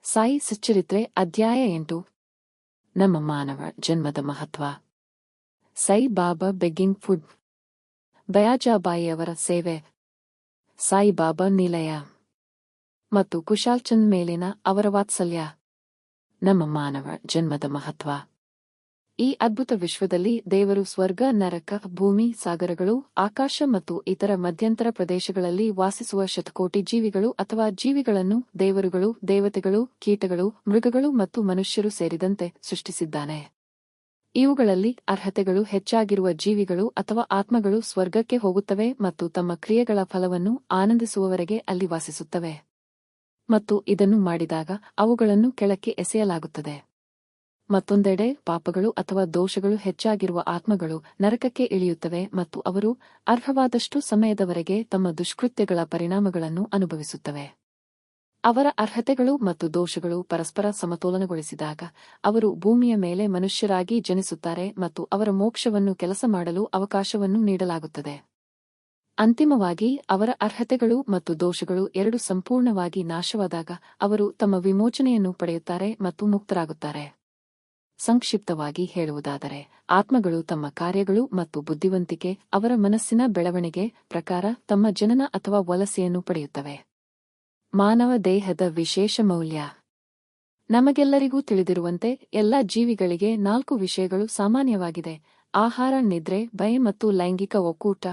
ಸಾಯಿ ಸಚ್ಚರಿತ್ರೆ ಅಧ್ಯಾಯ 8 ನಮ್ಮ ಮಾನವ ಜನ್ಮದ ಮಹತ್ವ. Sai Baba begging food. ಬಯಾಜಾಬಾಯಿಯವರ ಸೇವೆ. ಸಾಯಿ ಬಾಬಾ ನಿಲಯ ಮತ್ತು ಕುಶಾಲ್ಚಂದ್ ಮೇಲಿನ ಅವರ ವಾತ್ಸಲ್ಯ. ನಮ್ಮ ಮಾನವ ಜನ್ಮದ ಮಹತ್ವ. ಈ ಅದ್ಭುತ ವಿಶ್ವದಲ್ಲಿ ದೇವರು ಸ್ವರ್ಗ, ನರಕ, ಭೂಮಿ, ಸಾಗರಗಳು, ಆಕಾಶ ಮತ್ತು ಇತರ ಮಧ್ಯಂತರ ಪ್ರದೇಶಗಳಲ್ಲಿ ವಾಸಿಸುವ ಶತಕೋಟಿ ಜೀವಿಗಳು ಅಥವಾ ಜೀವಿಗಳನ್ನು ದೇವರುಗಳು, ದೇವತೆಗಳು, ಕೀಟಗಳು, ಮೃಗಗಳು ಮತ್ತು ಮನುಷ್ಯರು ಸೇರಿದಂತೆ ಸೃಷ್ಟಿಸಿದ್ದಾನೆ. ಇವುಗಳಲ್ಲಿ ಅರ್ಹತೆಗಳು ಹೆಚ್ಚಾಗಿರುವ ಜೀವಿಗಳು ಅಥವಾ ಆತ್ಮಗಳು ಸ್ವರ್ಗಕ್ಕೆ ಹೋಗುತ್ತವೆ ಮತ್ತು ತಮ್ಮ ಕ್ರಿಯೆಗಳ ಫಲವನ್ನು ಆನಂದಿಸುವವರೆಗೆ ಅಲ್ಲಿ ವಾಸಿಸುತ್ತವೆ. ಮತ್ತು ಇದನ್ನು ಮಾಡಿದಾಗ ಅವುಗಳನ್ನು ಕೆಳಕ್ಕೆ ಎಸೆಯಲಾಗುತ್ತದೆ. ಮತ್ತೊಂದೆಡೆ ಪಾಪಗಳು ಅಥವಾ ದೋಷಗಳು ಹೆಚ್ಚಾಗಿರುವ ಆತ್ಮಗಳು ನರಕಕ್ಕೆ ಇಳಿಯುತ್ತವೆ ಮತ್ತು ಅವರು ಅರ್ಹವಾದಷ್ಟು ಸಮಯದವರೆಗೆ ತಮ್ಮ ದುಷ್ಕೃತ್ಯಗಳ ಪರಿಣಾಮಗಳನ್ನು ಅನುಭವಿಸುತ್ತವೆ. ಅವರ ಅರ್ಹತೆಗಳು ಮತ್ತು ದೋಷಗಳು ಪರಸ್ಪರ ಸಮತೋಲನಗೊಳಿಸಿದಾಗ ಅವರು ಭೂಮಿಯ ಮೇಲೆ ಮನುಷ್ಯರಾಗಿ ಜನಿಸುತ್ತಾರೆ ಮತ್ತು ಅವರ ಮೋಕ್ಷವನ್ನು ಕೆಲಸ ಮಾಡಲು ಅವಕಾಶವನ್ನು ನೀಡಲಾಗುತ್ತದೆ. ಅಂತಿಮವಾಗಿ ಅವರ ಅರ್ಹತೆಗಳು ಮತ್ತು ದೋಷಗಳು ಎರಡೂ ಸಂಪೂರ್ಣವಾಗಿ ನಾಶವಾದಾಗ ಅವರು ತಮ್ಮ ವಿಮೋಚನೆಯನ್ನು ಪಡೆಯುತ್ತಾರೆ ಮತ್ತು ಮುಕ್ತರಾಗುತ್ತಾರೆ. ಸಂಕ್ಷಿಪ್ತವಾಗಿ ಹೇಳುವುದಾದರೆ, ಆತ್ಮಗಳು ತಮ್ಮ ಕಾರ್ಯಗಳು ಮತ್ತು ಬುದ್ಧಿವಂತಿಕೆ, ಅವರ ಮನಸ್ಸಿನ ಬೆಳವಣಿಗೆ ಪ್ರಕಾರ ತಮ್ಮ ಜನನ ಅಥವಾ ವಲಸೆಯನ್ನು ಪಡೆಯುತ್ತವೆ. ಮಾನವ ದೇಹದ ವಿಶೇಷ ಮೌಲ್ಯ. ನಮಗೆಲ್ಲರಿಗೂ ತಿಳಿದಿರುವಂತೆ ಎಲ್ಲ ಜೀವಿಗಳಿಗೆ 4 ವಿಷಯಗಳು ಸಾಮಾನ್ಯವಾಗಿದೆ: ಆಹಾರ, ನಿದ್ರೆ, ಭಯ ಮತ್ತು ಲೈಂಗಿಕ ಒಕ್ಕೂಟ.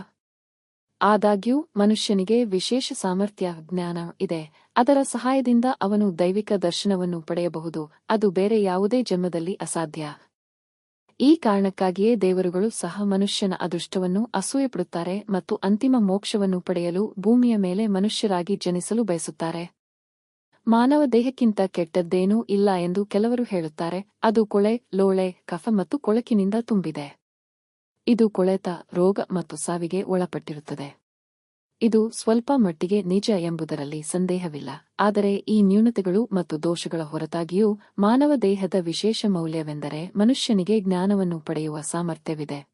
ಆದಾಗ್ಯೂ ಮನುಷ್ಯನಿಗೆ ವಿಶೇಷ ಸಾಮರ್ಥ್ಯ, ಜ್ಞಾನ ಇದೆ. ಅದರ ಸಹಾಯದಿಂದ ಅವನು ದೈವಿಕ ದರ್ಶನವನ್ನು ಪಡೆಯಬಹುದು. ಅದು ಬೇರೆ ಯಾವುದೇ ಜನ್ಮದಲ್ಲಿ ಅಸಾಧ್ಯ. ಈ ಕಾರಣಕ್ಕಾಗಿಯೇ ದೇವರುಗಳು ಸಹ ಮನುಷ್ಯನ ಅದೃಷ್ಟವನ್ನು ಅಸೂಯೆಪಡುತ್ತಾರೆ ಮತ್ತು ಅಂತಿಮ ಮೋಕ್ಷವನ್ನು ಪಡೆಯಲು ಭೂಮಿಯ ಮೇಲೆ ಮನುಷ್ಯರಾಗಿ ಜನಿಸಲು ಬಯಸುತ್ತಾರೆ. ಮಾನವ ದೇಹಕ್ಕಿಂತ ಕೆಟ್ಟದ್ದೇನೂ ಇಲ್ಲ ಎಂದು ಕೆಲವರು ಹೇಳುತ್ತಾರೆ. ಅದು ಕೊಳೆ, ಲೋಳೆ, ಕಫ ಮತ್ತು ಕೊಳಕಿನಿಂದ ತುಂಬಿದೆ. ಇದು ಕೊಳೆತ, ರೋಗ ಮತ್ತು ಸಾವಿಗೆ ಒಳಪಟ್ಟಿರುತ್ತದೆ. ಇದು ಸ್ವಲ್ಪ ಮಟ್ಟಿಗೆ ನಿಜ ಎಂಬುದರಲ್ಲಿ ಸಂದೇಹವಿಲ್ಲ. ಆದರೆ ಈ ನ್ಯೂನತೆಗಳು ಮತ್ತು ದೋಷಗಳ ಹೊರತಾಗಿಯೂ ಮಾನವ ದೇಹದ ವಿಶೇಷ ಮೌಲ್ಯವೆಂದರೆ ಮನುಷ್ಯನಿಗೆ ಜ್ಞಾನವನ್ನು ಪಡೆಯುವ ಸಾಮರ್ಥ್ಯವಿದೆ.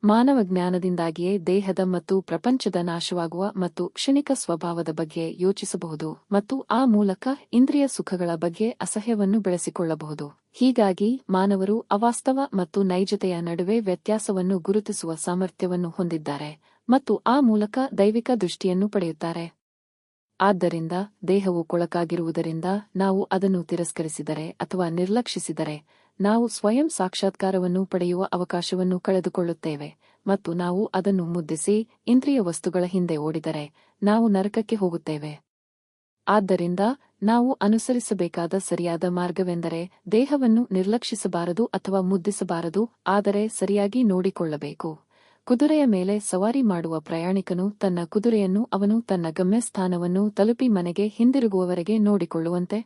ಮಾನವ ಜ್ಞಾನದಿಂದಾಗಿಯೇ ದೇಹದ ಮತ್ತು ಪ್ರಪಂಚದ ನಾಶವಾಗುವ ಮತ್ತು ಕ್ಷಣಿಕ ಸ್ವಭಾವದ ಬಗ್ಗೆ ಯೋಚಿಸಬಹುದು ಮತ್ತು ಆ ಮೂಲಕ ಇಂದ್ರಿಯ ಸುಖಗಳ ಬಗ್ಗೆ ಅಸಹ್ಯವನ್ನು ಬೆಳೆಸಿಕೊಳ್ಳಬಹುದು. ಹೀಗಾಗಿ ಮಾನವರು ಅವಾಸ್ತವ ಮತ್ತು ನೈಜತೆಯ ನಡುವೆ ವ್ಯತ್ಯಾಸವನ್ನು ಗುರುತಿಸುವ ಸಾಮರ್ಥ್ಯವನ್ನು ಹೊಂದಿದ್ದಾರೆ ಮತ್ತು ಆ ಮೂಲಕ ದೈವಿಕ ದೃಷ್ಟಿಯನ್ನು ಪಡೆಯುತ್ತಾರೆ. ಆದ್ದರಿಂದ ದೇಹವು ಕೊಳಕಾಗಿರುವುದರಿಂದ ನಾವು ಅದನ್ನು ತಿರಸ್ಕರಿಸಿದರೆ ಅಥವಾ ನಿರ್ಲಕ್ಷಿಸಿದರೆ ನಾವು ಸ್ವಯಂ ಸಾಕ್ಷಾತ್ಕಾರವನ್ನು ಪಡೆಯುವ ಅವಕಾಶವನ್ನು ಕಳೆದುಕೊಳ್ಳುತ್ತೇವೆ ಮತ್ತು ನಾವು ಅದನ್ನು ಮುದ್ದಿಸಿ ಇಂದ್ರಿಯ ವಸ್ತುಗಳ ಹಿಂದೆ ಓಡಿದರೆ ನಾವು ನರಕಕ್ಕೆ ಹೋಗುತ್ತೇವೆ. ಆದ್ದರಿಂದ ನಾವು ಅನುಸರಿಸಬೇಕಾದ ಸರಿಯಾದ ಮಾರ್ಗವೆಂದರೆ ದೇಹವನ್ನು ನಿರ್ಲಕ್ಷಿಸಬಾರದು ಅಥವಾ ಮುದ್ದಿಸಬಾರದು, ಆದರೆ ಸರಿಯಾಗಿ ನೋಡಿಕೊಳ್ಳಬೇಕು. ಕುದುರೆಯ ಮೇಲೆ ಸವಾರಿ ಮಾಡುವ ಪ್ರಯಾಣಿಕನು ತನ್ನ ಕುದುರೆಯನ್ನು ಅವನು ತನ್ನ ಗಮ್ಯಸ್ಥಾನವನ್ನು ತಲುಪಿ ಮನೆಗೆ ಹಿಂದಿರುಗುವವರೆಗೆ ನೋಡಿಕೊಳ್ಳುವಂತೆ.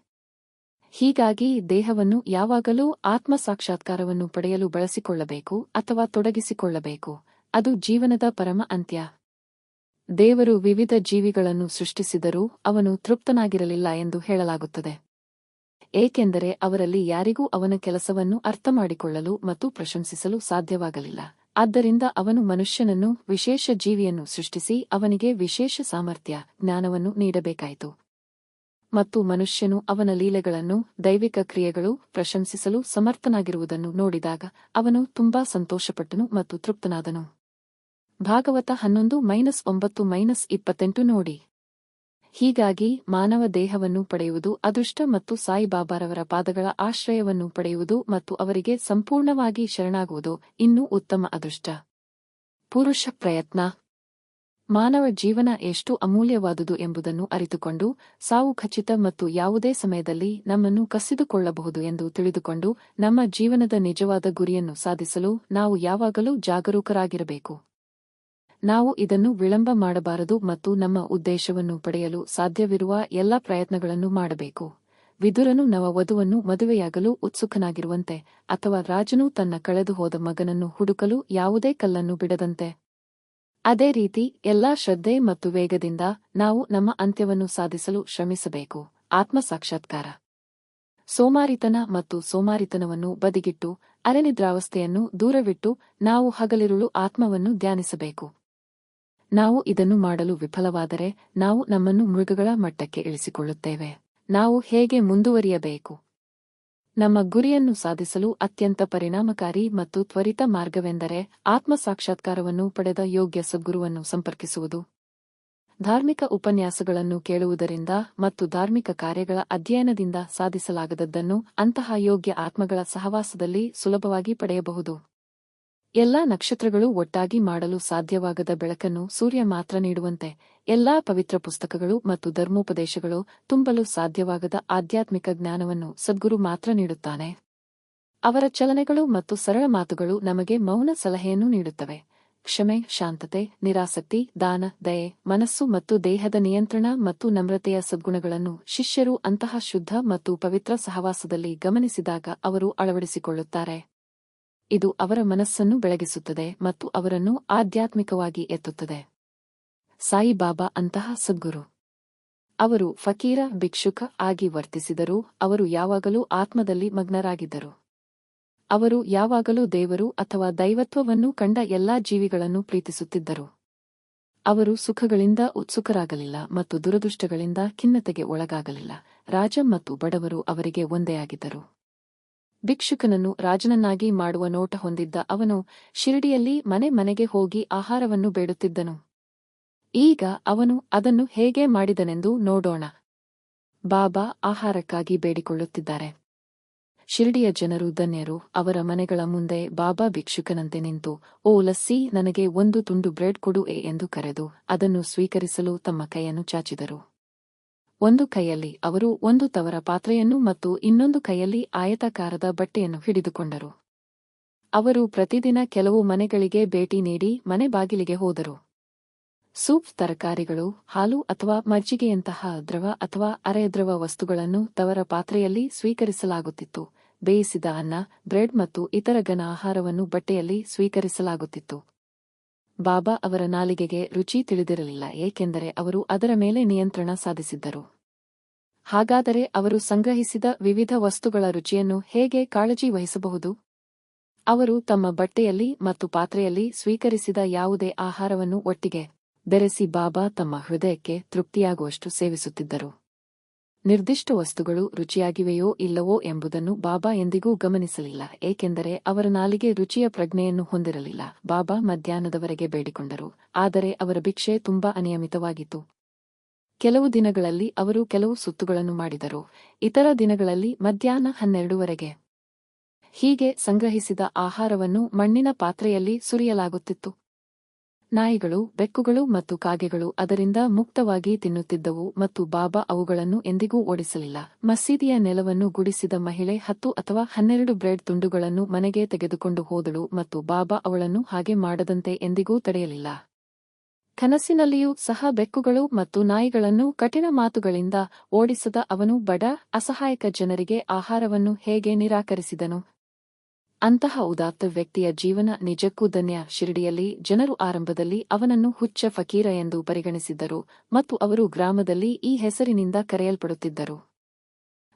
ಹೀಗಾಗಿ ದೇಹವನ್ನು ಯಾವಾಗಲೂ ಆತ್ಮ ಸಾಕ್ಷಾತ್ಕಾರವನ್ನು ಪಡೆಯಲು ಬಳಸಿಕೊಳ್ಳಬೇಕು ಅಥವಾ ತೊಡಗಿಸಿಕೊಳ್ಳಬೇಕು. ಅದು ಜೀವನದ ಪರಮ ಅಂತ್ಯ. ದೇವರು ವಿವಿಧ ಜೀವಿಗಳನ್ನು ಸೃಷ್ಟಿಸಿದರೂ ಅವನು ತೃಪ್ತನಾಗಿರಲಿಲ್ಲ ಎಂದು ಹೇಳಲಾಗುತ್ತದೆ. ಏಕೆಂದರೆ ಅವರಲ್ಲಿ ಯಾರಿಗೂ ಅವನ ಕೆಲಸವನ್ನು ಅರ್ಥಮಾಡಿಕೊಳ್ಳಲು ಮತ್ತು ಪ್ರಶಂಸಿಸಲು ಸಾಧ್ಯವಾಗಲಿಲ್ಲ. ಆದ್ದರಿಂದ ಅವನು ಮನುಷ್ಯನನ್ನು, ವಿಶೇಷ ಜೀವಿಯನ್ನು ಸೃಷ್ಟಿಸಿ ಅವನಿಗೆ ವಿಶೇಷ ಸಾಮರ್ಥ್ಯ, ಜ್ಞಾನವನ್ನು ನೀಡಬೇಕಾಯಿತು. ಮತ್ತು ಮನುಷ್ಯನು ಅವನ ಲೀಲೆಗಳನ್ನು, ದೈವಿಕ ಕ್ರಿಯೆಗಳು ಪ್ರಶಂಸಿಸಲು ಸಮರ್ಥನಾಗಿರುವುದನ್ನು ನೋಡಿದಾಗ ಅವನು ತುಂಬಾ ಸಂತೋಷಪಟ್ಟನು ಮತ್ತು ತೃಪ್ತನಾದನು. ಭಾಗವತ 11-9-28 ನೋಡಿ. ಹೀಗಾಗಿ ಮಾನವ ದೇಹವನ್ನು ಪಡೆಯುವುದು ಅದೃಷ್ಟ ಮತ್ತು ಸಾಯಿ ಬಾಬಾರವರ ಪಾದಗಳ ಆಶ್ರಯವನ್ನು ಪಡೆಯುವುದು ಮತ್ತು ಅವರಿಗೆ ಸಂಪೂರ್ಣವಾಗಿ ಶರಣಾಗುವುದು ಇನ್ನೂ ಉತ್ತಮ ಅದೃಷ್ಟ. ಪುರುಷ ಪ್ರಯತ್ನ. ಮಾನವ ಜೀವನ ಎಷ್ಟು ಅಮೂಲ್ಯವಾದುದು ಎಂಬುದನ್ನು ಅರಿತುಕೊಂಡು, ಸಾವು ಖಚಿತ ಮತ್ತು ಯಾವುದೇ ಸಮಯದಲ್ಲಿ ನಮ್ಮನ್ನು ಕಸಿದುಕೊಳ್ಳಬಹುದು ಎಂದು ತಿಳಿದುಕೊಂಡು ನಮ್ಮ ಜೀವನದ ನಿಜವಾದ ಗುರಿಯನ್ನು ಸಾಧಿಸಲು ನಾವು ಯಾವಾಗಲೂ ಜಾಗರೂಕರಾಗಿರಬೇಕು. ನಾವು ಇದನ್ನು ವಿಳಂಬ ಮಾಡಬಾರದು ಮತ್ತು ನಮ್ಮ ಉದ್ದೇಶವನ್ನು ಪಡೆಯಲು ಸಾಧ್ಯವಿರುವ ಎಲ್ಲ ಪ್ರಯತ್ನಗಳನ್ನು ಮಾಡಬೇಕು. ವಿದುರನು ನವವಧುವನ್ನು ಮದುವೆಯಾಗಲು ಉತ್ಸುಕನಾಗಿರುವಂತೆ, ಅಥವಾ ರಾಜನು ತನ್ನ ಕಳೆದುಹೋದ ಮಗನನ್ನು ಹುಡುಕಲು ಯಾವುದೇ ಕಲ್ಲನ್ನು ಬಿಡದಂತೆ, ಅದೇ ರೀತಿ ಎಲ್ಲಾ ಶ್ರದ್ಧೆ ಮತ್ತು ವೇಗದಿಂದ ನಾವು ನಮ್ಮ ಅಂತ್ಯವನ್ನು ಸಾಧಿಸಲು ಶ್ರಮಿಸಬೇಕು. ಆತ್ಮ ಸಾಕ್ಷಾತ್ಕಾರ. ಸೋಮಾರಿತನ ಮತ್ತು ಸೋಮಾರಿತನವನ್ನು ಬದಿಗಿಟ್ಟು ಅರೆನಿದ್ರಾವಸ್ಥೆಯನ್ನು ದೂರವಿಟ್ಟು ನಾವು ಹಗಲಿರುಳು ಆತ್ಮವನ್ನು ಧ್ಯಾನಿಸಬೇಕು. ನಾವು ಇದನ್ನು ಮಾಡಲು ವಿಫಲವಾದರೆ ನಾವು ನಮ್ಮನ್ನು ಮೃಗಗಳ ಮಟ್ಟಕ್ಕೆ ಇಳಿಸಿಕೊಳ್ಳುತ್ತೇವೆ. ನಾವು ಹೇಗೆ ಮುಂದುವರಿಯಬೇಕು? ನಮ್ಮ ಗುರಿಯನ್ನು ಸಾಧಿಸಲು ಅತ್ಯಂತ ಪರಿಣಾಮಕಾರಿ ಮತ್ತು ತ್ವರಿತ ಮಾರ್ಗವೆಂದರೆ ಆತ್ಮ ಸಾಕ್ಷಾತ್ಕಾರವನ್ನು ಪಡೆದ ಯೋಗ್ಯ ಸದ್ಗುರುವನ್ನು ಸಂಪರ್ಕಿಸುವುದು. ಧಾರ್ಮಿಕ ಉಪನ್ಯಾಸಗಳನ್ನು ಕೇಳುವುದರಿಂದ ಮತ್ತು ಧಾರ್ಮಿಕ ಕಾರ್ಯಗಳ ಅಧ್ಯಯನದಿಂದ ಸಾಧಿಸಲಾಗದದ್ದನ್ನು ಅಂತಹ ಯೋಗ್ಯ ಆತ್ಮಗಳ ಸಹವಾಸದಲ್ಲಿ ಸುಲಭವಾಗಿ ಪಡೆಯಬಹುದು. ಎಲ್ಲಾ ನಕ್ಷತ್ರಗಳು ಒಟ್ಟಾಗಿ ಮಾಡಲು ಸಾಧ್ಯವಾಗದ ಬೆಳಕನ್ನು ಸೂರ್ಯ ಮಾತ್ರ ನೀಡುವಂತೆ, ಎಲ್ಲಾ ಪವಿತ್ರ ಪುಸ್ತಕಗಳು ಮತ್ತು ಧರ್ಮೋಪದೇಶಗಳು ತುಂಬಲು ಸಾಧ್ಯವಾಗದ ಆಧ್ಯಾತ್ಮಿಕ ಜ್ಞಾನವನ್ನು ಸದ್ಗುರು ಮಾತ್ರ ನೀಡುತ್ತಾನೆ. ಅವರ ಚಲನೆಗಳು ಮತ್ತು ಸರಳ ಮಾತುಗಳು ನಮಗೆ ಮೌನ ಸಲಹೆಯನ್ನು ನೀಡುತ್ತವೆ. ಕ್ಷಮೆ, ಶಾಂತತೆ, ನಿರಾಸಕ್ತಿ, ದಾನ, ದಯೆ, ಮನಸ್ಸು ಮತ್ತು ದೇಹದ ನಿಯಂತ್ರಣ ಮತ್ತು ನಮ್ರತೆಯ ಸದ್ಗುಣಗಳನ್ನು ಶಿಷ್ಯರು ಅಂತಹ ಶುದ್ಧ ಮತ್ತು ಪವಿತ್ರ ಸಹವಾಸದಲ್ಲಿ ಗಮನಿಸಿದಾಗ ಅವರು ಅಳವಡಿಸಿಕೊಳ್ಳುತ್ತಾರೆ. ಇದು ಅವರ ಮನಸ್ಸನ್ನು ಬೆಳಗಿಸುತ್ತದೆ ಮತ್ತು ಅವರನ್ನು ಆಧ್ಯಾತ್ಮಿಕವಾಗಿ ಎತ್ತುತ್ತದೆ. ಸಾಯಿಬಾಬಾ ಅಂತಹ ಸದ್ಗುರು. ಅವರು ಫಕೀರ ಭಿಕ್ಷುಕ ಆಗಿ ವರ್ತಿಸಿದರೂ ಅವರು ಯಾವಾಗಲೂ ಆತ್ಮದಲ್ಲಿ ಮಗ್ನರಾಗಿದ್ದರು. ಅವರು ಯಾವಾಗಲೂ ದೇವರು ಅಥವಾ ದೈವತ್ವವನ್ನು ಕಂಡ ಎಲ್ಲಾ ಜೀವಿಗಳನ್ನು ಪ್ರೀತಿಸುತ್ತಿದ್ದರು. ಅವರು ಸುಖಗಳಿಂದ ಉತ್ಸುಕರಾಗಲಿಲ್ಲ ಮತ್ತು ದುರದೃಷ್ಟಗಳಿಂದ ಖಿನ್ನತೆಗೆ ಒಳಗಾಗಲಿಲ್ಲ. ರಾಜ ಮತ್ತು ಬಡವರು ಅವರಿಗೆ ಒಂದೇ ಆಗಿದ್ದರು. ಭಿಕ್ಷುಕನನ್ನು ರಾಜನನ್ನಾಗಿ ಮಾಡುವ ನೋಟ ಹೊಂದಿದ್ದ ಅವನು ಶಿರಡಿಯಲ್ಲಿ ಮನೆ ಮನೆಗೆ ಹೋಗಿ ಆಹಾರವನ್ನು ಬೇಡುತ್ತಿದ್ದನು. ಈಗ ಅವನು ಅದನ್ನು ಹೇಗೆ ಮಾಡಿದನೆಂದು ನೋಡೋಣ. ಬಾಬಾ ಆಹಾರಕ್ಕಾಗಿ ಬೇಡಿಕೊಳ್ಳುತ್ತಿದ್ದಾರೆ. ಶಿರಡಿಯ ಜನರು ಧನ್ಯರು. ಅವರ ಮನೆಗಳ ಮುಂದೆ ಬಾಬಾ ಭಿಕ್ಷುಕನಂತೆ ನಿಂತು, ಓ ಲಸ್ಸಿ, ನನಗೆ ಒಂದು ತುಂಡು ಬ್ರೆಡ್ ಕೊಡು ಎಂದು ಕರೆದು ಅದನ್ನು ಸ್ವೀಕರಿಸಲು ತಮ್ಮ ಕೈಯನ್ನು ಚಾಚಿದರು. ಒಂದು ಕೈಯಲ್ಲಿ ಅವರು ಒಂದು ತವರ ಪಾತ್ರೆಯನ್ನು ಮತ್ತು ಇನ್ನೊಂದು ಕೈಯಲ್ಲಿ ಆಯತಾಕಾರದ ಬಟ್ಟೆಯನ್ನು ಹಿಡಿದುಕೊಂಡರು. ಅವರು ಪ್ರತಿದಿನ ಕೆಲವು ಮನೆಗಳಿಗೆ ಭೇಟಿ ನೀಡಿ ಮನೆ ಬಾಗಿಲಿಗೆ ಹೋದರು. ಸೂಪ್, ತರಕಾರಿಗಳು, ಹಾಲು ಅಥವಾ ಮಜ್ಜಿಗೆಯಂತಹ ದ್ರವ ಅಥವಾ ಅರೆದ್ರವ ವಸ್ತುಗಳನ್ನು ತವರ ಪಾತ್ರೆಯಲ್ಲಿ ಸ್ವೀಕರಿಸಲಾಗುತ್ತಿತ್ತು. ಬೇಯಿಸಿದ ಅನ್ನ, ಬ್ರೆಡ್ ಮತ್ತು ಇತರ ಘನ ಆಹಾರವನ್ನು ಬಟ್ಟೆಯಲ್ಲಿ ಸ್ವೀಕರಿಸಲಾಗುತ್ತಿತ್ತು. ಬಾಬಾ ಅವರ ನಾಲಿಗೆಗೆ ರುಚಿ ತಿಳಿದಿರಲಿಲ್ಲ, ಏಕೆಂದರೆ ಅವರು ಅದರ ಮೇಲೆ ನಿಯಂತ್ರಣ ಸಾಧಿಸಿದ್ದರು. ಹಾಗಾದರೆ ಅವರು ಸಂಗ್ರಹಿಸಿದ ವಿವಿಧ ವಸ್ತುಗಳ ರುಚಿಯನ್ನು ಹೇಗೆ ಕಾಳಜಿ ವಹಿಸಬಹುದು? ಅವರು ತಮ್ಮ ಬಟ್ಟೆಯಲ್ಲಿ ಮತ್ತು ಪಾತ್ರೆಯಲ್ಲಿ ಸ್ವೀಕರಿಸಿದ ಯಾವುದೇ ಆಹಾರವನ್ನು ಒಟ್ಟಿಗೆ ಬೆರೆಸಿ ಬಾಬಾ ತಮ್ಮ ಹೃದಯಕ್ಕೆ ತೃಪ್ತಿಯಾಗುವಷ್ಟು ಸೇವಿಸುತ್ತಿದ್ದರು. ನಿರ್ದಿಷ್ಟ ವಸ್ತುಗಳು ರುಚಿಯಾಗಿವೆಯೋ ಇಲ್ಲವೋ ಎಂಬುದನ್ನು ಬಾಬಾ ಎಂದಿಗೂ ಗಮನಿಸಲಿಲ್ಲ, ಏಕೆಂದರೆ ಅವರ ನಾಲಿಗೆ ರುಚಿಯ ಪ್ರಜ್ಞೆಯನ್ನು ಹೊಂದಿರಲಿಲ್ಲ. ಬಾಬಾ ಮಧ್ಯಾಹ್ನದವರೆಗೆ ಬೇಡಿಕೊಂಡರು, ಆದರೆ ಅವರ ಭಿಕ್ಷೆ ತುಂಬಾ ಅನಿಯಮಿತವಾಗಿತ್ತು. ಕೆಲವು ದಿನಗಳಲ್ಲಿ ಅವರು ಕೆಲವು ಸುತ್ತುಗಳನ್ನು ಮಾಡಿದರು, ಇತರ ದಿನಗಳಲ್ಲಿ ಮಧ್ಯಾಹ್ನ 12ವರೆಗೆ. ಹೀಗೆ ಸಂಗ್ರಹಿಸಿದ ಆಹಾರವನ್ನು ಮಣ್ಣಿನ ಪಾತ್ರೆಯಲ್ಲಿ ಸುರಿಯಲಾಗುತ್ತಿತ್ತು. ನಾಯಿಗಳು, ಬೆಕ್ಕುಗಳು ಮತ್ತು ಕಾಗೆಗಳು ಅದರಿಂದ ಮುಕ್ತವಾಗಿ ತಿನ್ನುತ್ತಿದ್ದವು ಮತ್ತು ಬಾಬಾ ಅವುಗಳನ್ನು ಎಂದಿಗೂ ಓಡಿಸಲಿಲ್ಲ. ಮಸೀದಿಯ ನೆಲವನ್ನು ಗುಡಿಸಿದ ಮಹಿಳೆ 10 ಅಥವಾ 12 ಬ್ರೆಡ್ ತುಂಡುಗಳನ್ನು ಮನೆಗೆ ತೆಗೆದುಕೊಂಡು ಹೋದಳು ಮತ್ತು ಬಾಬಾ ಅವಳನ್ನು ಹಾಗೆ ಮಾಡದಂತೆ ಎಂದಿಗೂ ತಡೆಯಲಿಲ್ಲ. ಕನಸಿನಲ್ಲಿಯೂ ಸಹ ಬೆಕ್ಕುಗಳು ಮತ್ತು ನಾಯಿಗಳನ್ನು ಕಠಿಣ ಮಾತುಗಳಿಂದ ಓಡಿಸದ ಅವನು ಬಡ, ಅಸಹಾಯಕ ಜನರಿಗೆ ಆಹಾರವನ್ನು ಹೇಗೆ ನಿರಾಕರಿಸಿದನು? ಅಂತಹ ಉದಾತ್ತ ವ್ಯಕ್ತಿಯ ಜೀವನ ನಿಜಕ್ಕೂ ಧನ್ಯ. ಶಿರಡಿಯಲ್ಲಿ ಜನರು ಆರಂಭದಲ್ಲಿ ಅವನನ್ನು ಹುಚ್ಚ ಫಕೀರ ಎಂದು ಪರಿಗಣಿಸಿದ್ದರು ಮತ್ತು ಅವರು ಗ್ರಾಮದಲ್ಲಿ ಈ ಹೆಸರಿನಿಂದ ಕರೆಯಲ್ಪಡುತ್ತಿದ್ದರು.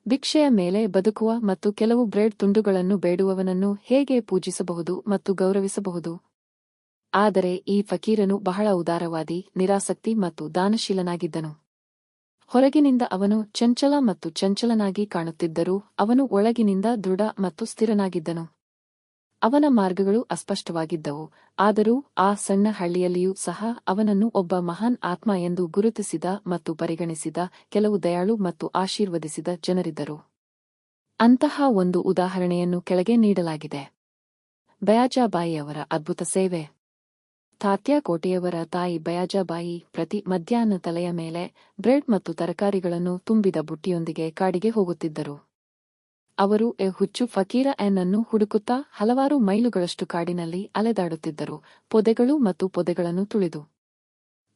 ಭಿಕ್ಷೆಯ ಮೇಲೆ ಬದುಕುವ ಮತ್ತು ಕೆಲವು ಬ್ರೆಡ್ ತುಂಡುಗಳನ್ನು ಬೇಡುವವನನ್ನು ಹೇಗೆ ಪೂಜಿಸಬಹುದು ಮತ್ತು ಗೌರವಿಸಬಹುದು? ಆದರೆ ಈ ಫಕೀರನು ಬಹಳ ಉದಾರವಾದಿ, ನಿರಾಸಕ್ತಿ ಮತ್ತು ದಾನಶೀಲನಾಗಿದ್ದನು. ಹೊರಗಿನಿಂದ ಅವನು ಚಂಚಲ ಮತ್ತು ಚಂಚಲನಾಗಿ ಕಾಣುತ್ತಿದ್ದರೂ ಅವನು ಒಳಗಿನಿಂದ ದೃಢ ಮತ್ತು ಸ್ಥಿರನಾಗಿದ್ದನು. ಅವನ ಮಾರ್ಗಗಳು ಅಸ್ಪಷ್ಟವಾಗಿದ್ದವು, ಆದರೂ ಆ ಸಣ್ಣ ಹಳ್ಳಿಯಲ್ಲಿಯೂ ಸಹ ಅವನನ್ನು ಒಬ್ಬ ಮಹಾನ್ ಆತ್ಮ ಎಂದು ಗುರುತಿಸಿದ ಮತ್ತು ಪರಿಗಣಿಸಿದ ಕೆಲವು ದಯಾಳು ಮತ್ತು ಆಶೀರ್ವದಿಸಿದ ಜನರಿದ್ದರು. ಅಂತಹ ಒಂದು ಉದಾಹರಣೆಯನ್ನು ಕೆಳಗೆ ನೀಡಲಾಗಿದೆ. ಬಯಾಜಾಬಾಯಿಯವರ ಅದ್ಭುತ ಸೇವೆ. ತಾತ್ಯಾ ಕೋಟೆಯವರ ತಾಯಿ ಬಯಾಜಾಬಾಯಿ ಪ್ರತಿ ಮಧ್ಯಾಹ್ನ ತಲೆಯ ಮೇಲೆ ಬ್ರೆಡ್ ಮತ್ತು ತರಕಾರಿಗಳನ್ನು ತುಂಬಿದ ಬುಟ್ಟಿಯೊಂದಿಗೆ ಕಾಡಿಗೆ ಹೋಗುತ್ತಿದ್ದರು. ಅವರು ಹುಚ್ಚು ಫಕೀರ ಅನ್ನು ಹುಡುಕುತ್ತಾ ಹಲವಾರು ಮೈಲುಗಳಷ್ಟು ಕಾಡಿನಲ್ಲಿ ಅಲೆದಾಡುತ್ತಿದ್ದರು, ಪೊದೆಗಳು ಮತ್ತು ಪೊದೆಗಳನ್ನು ತುಳಿದು.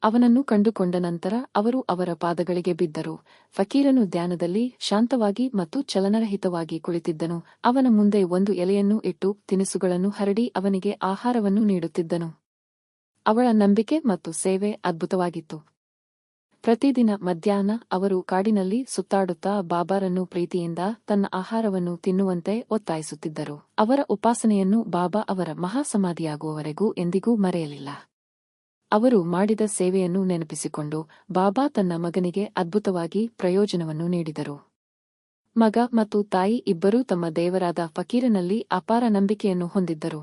ಅವನನ್ನು ಕಂಡುಕೊಂಡ ನಂತರ ಅವರು ಅವರ ಪಾದಗಳಿಗೆ ಬಿದ್ದರು. ಫಕೀರನು ಧ್ಯಾನದಲ್ಲಿ ಶಾಂತವಾಗಿ ಮತ್ತು ಚಲನರಹಿತವಾಗಿ ಕುಳಿತಿದ್ದನು. ಅವನ ಮುಂದೆ ಒಂದು ಎಲೆಯನ್ನು ಇಟ್ಟು ತಿನಿಸುಗಳನ್ನು ಹರಡಿ ಅವನಿಗೆ ಆಹಾರವನ್ನು ನೀಡುತ್ತಿದ್ದನು. ಅವಳ ನಂಬಿಕೆ ಮತ್ತು ಸೇವೆ ಅದ್ಭುತವಾಗಿತ್ತು. ಪ್ರತಿದಿನ ಮಧ್ಯಾಹ್ನ ಅವರು ಕಾಡಿನಲ್ಲಿ ಸುತ್ತಾಡುತ್ತಾ ಬಾಬಾರನ್ನು ಪ್ರೀತಿಯಿಂದ ತನ್ನ ಆಹಾರವನ್ನು ತಿನ್ನುವಂತೆ ಒತ್ತಾಯಿಸುತ್ತಿದ್ದರು. ಅವರ ಉಪಾಸನೆಯನ್ನು ಬಾಬಾ ಅವರ ಮಹಾಸಮಾಧಿಯಾಗುವವರೆಗೂ ಎಂದಿಗೂ ಮರೆಯಲಿಲ್ಲ. ಅವರು ಮಾಡಿದ ಸೇವೆಯನ್ನು ನೆನಪಿಸಿಕೊಂಡು ಬಾಬಾ ತನ್ನ ಮಗನಿಗೆ ಅದ್ಭುತವಾಗಿ ಪ್ರಯೋಜನವನ್ನು ನೀಡಿದರು. ಮಗ ಮತ್ತು ತಾಯಿ ಇಬ್ಬರೂ ತಮ್ಮ ದೇವರಾದ ಫಕೀರನಲ್ಲಿ ಅಪಾರ ನಂಬಿಕೆಯನ್ನು ಹೊಂದಿದ್ದರು.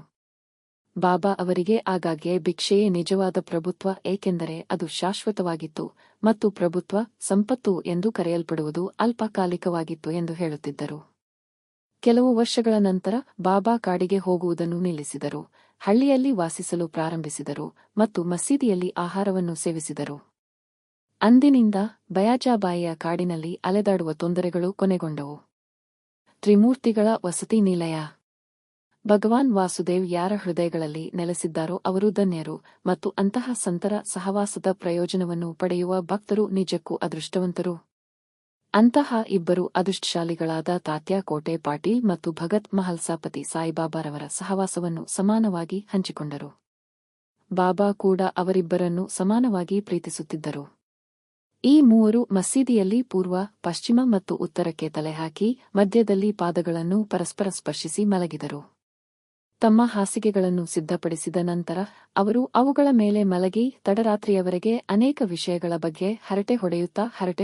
ಬಾಬಾ ಅವರಿಗೆ ಆಗಾಗ್ಗೆ ಭಿಕ್ಷೆಯೇ ನಿಜವಾದ ಪ್ರಭುತ್ವ, ಏಕೆಂದರೆ ಅದು ಶಾಶ್ವತವಾಗಿತ್ತು ಮತ್ತು ಪ್ರಭುತ್ವ, ಸಂಪತ್ತು ಎಂದು ಕರೆಯಲ್ಪಡುವುದು ಅಲ್ಪಕಾಲಿಕವಾಗಿತ್ತು ಎಂದು ಹೇಳುತ್ತಿದ್ದರು. ಕೆಲವು ವರ್ಷಗಳ ನಂತರ ಬಾಬಾ ಕಾಡಿಗೆ ಹೋಗುವುದನ್ನು ನಿಲ್ಲಿಸಿದರು, ಹಳ್ಳಿಯಲ್ಲಿ ವಾಸಿಸಲು ಪ್ರಾರಂಭಿಸಿದರು ಮತ್ತು ಮಸೀದಿಯಲ್ಲಿ ಆಹಾರವನ್ನು ಸೇವಿಸಿದರು. ಅಂದಿನಿಂದ ಬಯಾಜಾಬಾಯಿಯ ಕಾಡಿನಲ್ಲಿ ಅಲೆದಾಡುವ ತೊಂದರೆಗಳು ಕೊನೆಗೊಂಡವು. ತ್ರಿಮೂರ್ತಿಗಳ ವಸತಿ ನಿಲಯ. ಭಗವಾನ್ ವಾಸುದೇವ್ ಯಾರ ಹೃದಯಗಳಲ್ಲಿ ನೆಲೆಸಿದ್ದಾರೋ ಅವರು ಧನ್ಯರು, ಮತ್ತು ಅಂತಹ ಸಂತರ ಸಹವಾಸದ ಪ್ರಯೋಜನವನ್ನು ಪಡೆಯುವ ಭಕ್ತರು ನಿಜಕ್ಕೂ ಅದೃಷ್ಟವಂತರು. ಅಂತಹ ಇಬ್ಬರು ಅದೃಷ್ಟಶಾಲಿಗಳಾದ ತಾತ್ಯಾ ಕೋಟೆ ಪಾಟೀಲ್ ಮತ್ತು ಭಗತ್ ಮಹಲ್ಸಾಪತಿ ಸಾಯಿಬಾಬಾರವರ ಸಹವಾಸವನ್ನು ಸಮಾನವಾಗಿ ಹಂಚಿಕೊಂಡರು. ಬಾಬಾ ಕೂಡ ಅವರಿಬ್ಬರನ್ನು ಸಮಾನವಾಗಿ ಪ್ರೀತಿಸುತ್ತಿದ್ದರು. ಈ ಮೂವರು ಮಸೀದಿಯಲ್ಲಿ ಪೂರ್ವ, ಪಶ್ಚಿಮ ಮತ್ತು ಉತ್ತರಕ್ಕೆ ತಲೆಹಾಕಿ ಮಧ್ಯದಲ್ಲಿ ಪಾದಗಳನ್ನು ಪರಸ್ಪರ ಸ್ಪರ್ಶಿಸಿ ಮಲಗಿದರು. ತಮ್ಮ ಹಾಸಿಗೆಗಳನ್ನು ಸಿದ್ಧಪಡಿಸಿದ ನಂತರ ಅವರು ಅವುಗಳ ಮೇಲೆ ಮಲಗಿ ತಡರಾತ್ರಿಯವರೆಗೆ ಅನೇಕ ವಿಷಯಗಳ ಬಗ್ಗೆ ಹರಟೆ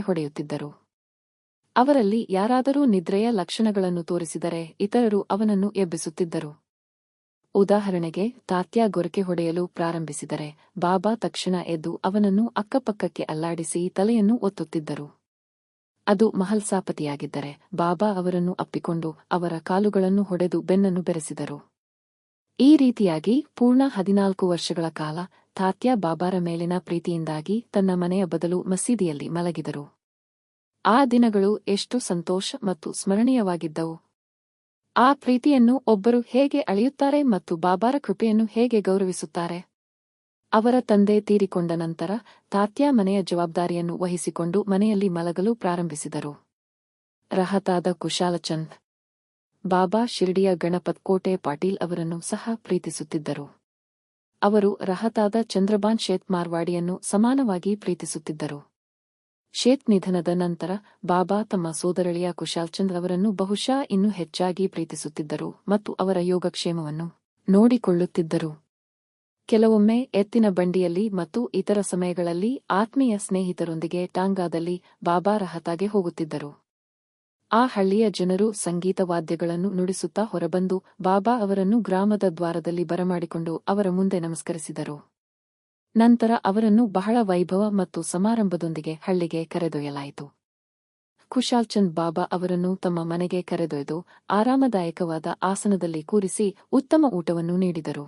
ಹೊಡೆಯುತ್ತಿದ್ದರು. ಅವರಲ್ಲಿ ಯಾರಾದರೂ ನಿದ್ರೆಯ ಲಕ್ಷಣಗಳನ್ನು ತೋರಿಸಿದರೆ ಇತರರು ಅವನನ್ನು ಎಬ್ಬಿಸುತ್ತಿದ್ದರು. ಉದಾಹರಣೆಗೆ, ತಾತ್ಯಾ ಗೊರಕೆ ಹೊಡೆಯಲು ಪ್ರಾರಂಭಿಸಿದರೆ ಬಾಬಾ ತಕ್ಷಣ ಎದ್ದು ಅವನನ್ನು ಅಕ್ಕಪಕ್ಕಕ್ಕೆ ಅಲ್ಲಾಡಿಸಿ ತಲೆಯನ್ನು ಒತ್ತುತ್ತಿದ್ದರು. ಅದು ಮಹಲ್ಸಾಪತಿಯಾಗಿದ್ದರೆ ಬಾಬಾ ಅವರನ್ನು ಅಪ್ಪಿಕೊಂಡು ಅವರ ಕಾಲುಗಳನ್ನು ಹೊಡೆದು ಬೆನ್ನನ್ನು ಬೆರೆಸಿದರು. ಈ ರೀತಿಯಾಗಿ ಪೂರ್ಣ 14 ವರ್ಷಗಳ ಕಾಲ ತಾತ್ಯಾ ಬಾಬಾರ ಮೇಲಿನ ಪ್ರೀತಿಯಿಂದಾಗಿ ತನ್ನ ಮನೆಯ ಬದಲು ಮಸೀದಿಯಲ್ಲಿ ಮಲಗಿದರು. ಆ ದಿನಗಳು ಎಷ್ಟು ಸಂತೋಷ ಮತ್ತು ಸ್ಮರಣೀಯವಾಗಿದ್ದವು. ಆ ಪ್ರೀತಿಯನ್ನು ಒಬ್ಬರು ಹೇಗೆ ಅಳೆಯುತ್ತಾರೆ ಮತ್ತು ಬಾಬಾರ ಕೃಪೆಯನ್ನು ಹೇಗೆ ಗೌರವಿಸುತ್ತಾರೆ? ಅವರ ತಂದೆ ತೀರಿಕೊಂಡ ನಂತರ ತಾತ್ಯಾ ಮನೆಯ ಜವಾಬ್ದಾರಿಯನ್ನು ವಹಿಸಿಕೊಂಡು ಮನೆಯಲ್ಲಿ ಮಲಗಲು ಪ್ರಾರಂಭಿಸಿದರು. ರಹತಾದ ಕುಶಾಲಚಂದ್ ಬಾಬಾ ಶಿರ್ಡಿಯ ಗಣಪತ್ ಕೋಟೆ ಪಾಟೀಲ್ ಅವರನ್ನು ಸಹ ಪ್ರೀತಿಸುತ್ತಿದ್ದರು. ಅವರು ರಹತಾದ ಚಂದ್ರಬಾನ್ ಶೇತ್ ಮಾರ್ವಾಡಿಯನ್ನು ಸಮಾನವಾಗಿ ಪ್ರೀತಿಸುತ್ತಿದ್ದರು. ಶೇತ್ ನಿಧನದ ನಂತರ ಬಾಬಾ ತಮ್ಮ ಸೋದರಳಿಯ ಕುಶಾಲ್ಚಂದ್ ಅವರನ್ನು ಬಹುಶಃ ಇನ್ನೂ ಹೆಚ್ಚಾಗಿ ಪ್ರೀತಿಸುತ್ತಿದ್ದರು ಮತ್ತು ಅವರ ಯೋಗಕ್ಷೇಮವನ್ನು ನೋಡಿಕೊಳ್ಳುತ್ತಿದ್ದರು. ಕೆಲವೊಮ್ಮೆ ಎತ್ತಿನ ಬಂಡಿಯಲ್ಲಿ ಮತ್ತು ಇತರ ಸಮಯಗಳಲ್ಲಿ ಆತ್ಮೀಯ ಸ್ನೇಹಿತರೊಂದಿಗೆ ಟಾಂಗಾದಲ್ಲಿ ಬಾಬಾ ರಹತಾಗೆ ಹೋಗುತ್ತಿದ್ದರು. ಆ ಹಳ್ಳಿಯ ಜನರು ಸಂಗೀತ ವಾದ್ಯಗಳನ್ನು ನುಡಿಸುತ್ತಾ ಹೊರಬಂದು ಬಾಬಾ ಅವರನ್ನು ಗ್ರಾಮದ ದ್ವಾರದಲ್ಲಿ ಬರಮಾಡಿಕೊಂಡು ಅವರ ಮುಂದೆ ನಮಸ್ಕರಿಸಿದರು. ನಂತರ ಅವರನ್ನು ಬಹಳ ವೈಭವ ಮತ್ತು ಸಮಾರಂಭದೊಂದಿಗೆ ಹಳ್ಳಿಗೆ ಕರೆದೊಯ್ಯಲಾಯಿತು. ಕುಶಾಲ್ಚಂದ್ ಬಾಬಾ ಅವರನ್ನು ತಮ್ಮ ಮನೆಗೆ ಕರೆದೊಯ್ದು ಆರಾಮದಾಯಕವಾದ ಆಸನದಲ್ಲಿ ಕೂರಿಸಿ ಉತ್ತಮ ಊಟವನ್ನು ನೀಡಿದರು.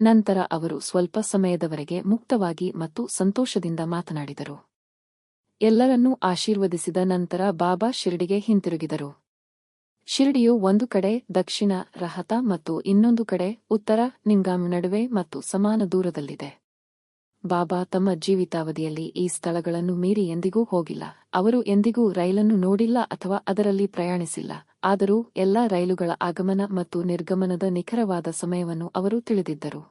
ನಂತರ ಅವರು ಸ್ವಲ್ಪ ಸಮಯದವರೆಗೆ ಮುಕ್ತವಾಗಿ ಮತ್ತು ಸಂತೋಷದಿಂದ ಮಾತನಾಡಿದರು. ಎಲ್ಲರನ್ನೂ ಆಶೀರ್ವದಿಸಿದ ನಂತರ ಬಾಬಾ ಶಿರ್ಡಿಗೆ ಹಿಂತಿರುಗಿದರು. ಶಿರ್ಡಿಯು ಒಂದು ಕಡೆ ದಕ್ಷಿಣ ರಹತಾ ಮತ್ತು ಇನ್ನೊಂದು ಕಡೆ ಉತ್ತರ ನಿಂಗಾಮ್ ನಡುವೆ ಮತ್ತು ಸಮಾನ ದೂರದಲ್ಲಿದೆ. ಬಾಬಾ ತಮ್ಮ ಜೀವಿತಾವಧಿಯಲ್ಲಿ ಈ ಸ್ಥಳಗಳನ್ನು ಮೀರಿ ಎಂದಿಗೂ ಹೋಗಿಲ್ಲ. ಅವರು ಎಂದಿಗೂ ರೈಲನ್ನು ನೋಡಿಲ್ಲ ಅಥವಾ ಅದರಲ್ಲಿ ಪ್ರಯಾಣಿಸಿಲ್ಲ. ಆದರೂ ಎಲ್ಲಾ ರೈಲುಗಳ ಆಗಮನ ಮತ್ತು ನಿರ್ಗಮನದ ನಿಖರವಾದ ಸಮಯವನ್ನು ಅವರು ತಿಳಿದಿದ್ದರು.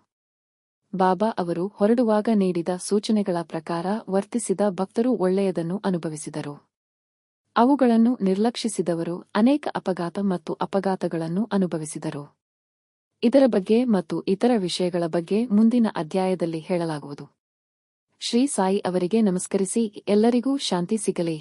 ಬಾಬಾ ಅವರು ಹೊರಡುವಾಗ ನೀಡಿದ ಸೂಚನೆಗಳ ಪ್ರಕಾರ ವರ್ತಿಸಿದ ಭಕ್ತರು ಒಳ್ಳೆಯದನ್ನು ಅನುಭವಿಸಿದರು. ಅವುಗಳನ್ನು ನಿರ್ಲಕ್ಷಿಸಿದವರು ಅನೇಕ ಅಪಘಾತ ಮತ್ತು ಅಪಘಾತಗಳನ್ನು ಅನುಭವಿಸಿದರು. ಇದರ ಬಗ್ಗೆ ಮತ್ತು ಇತರ ವಿಷಯಗಳ ಬಗ್ಗೆ ಮುಂದಿನ ಅಧ್ಯಾಯದಲ್ಲಿ ಹೇಳಲಾಗುವುದು. ಶ್ರೀ ಸಾಯಿ ಅವರಿಗೆ ನಮಸ್ಕರಿಸಿ ಎಲ್ಲರಿಗೂ ಶಾಂತಿ ಸಿಗಲಿ.